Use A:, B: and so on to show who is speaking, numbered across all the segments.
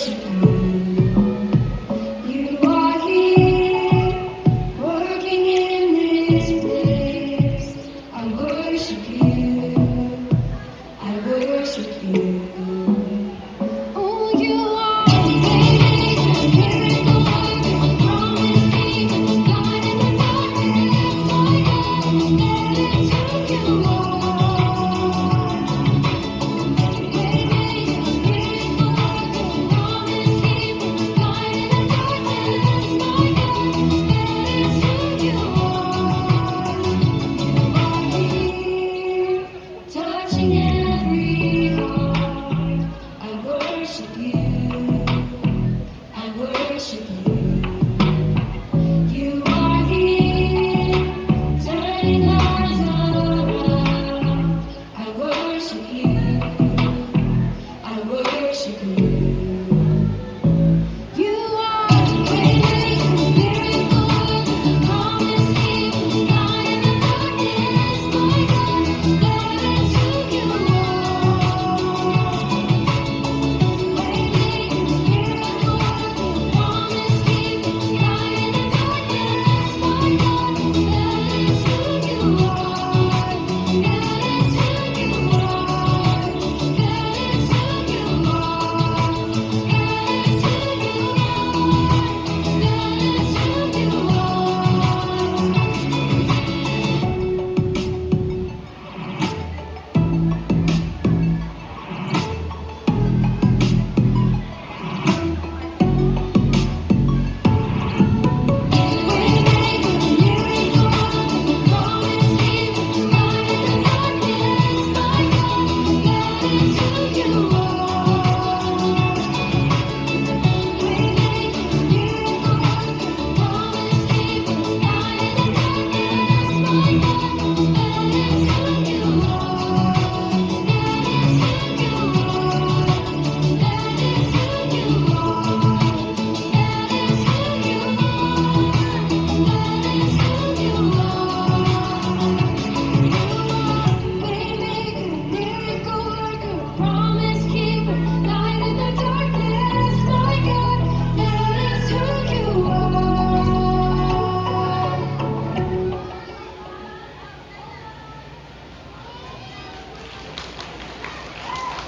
A: worship you. You are here, working in this place. I worship you. I worship you. Oh, you are amazing, miracle worker, promise keeper, light in the darkness, my God, that is who you are. Amazing, miracle worker, promise keeper, light in the darkness, my God, that is who you are. You are here, touching every heart. I worship you. I worship you. You are here, turning lives around. I worship you. I worship you. You are amazing, miracle worker, promise keeper, light in the darkness, my God, that is who you are. Waymaker, miracle worker, promise keeper, light in the darkness, my God, that is who you are. That is who you are. That is who you are. That is who you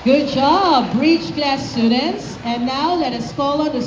B: Good job, Bridge class students. And now let us call on the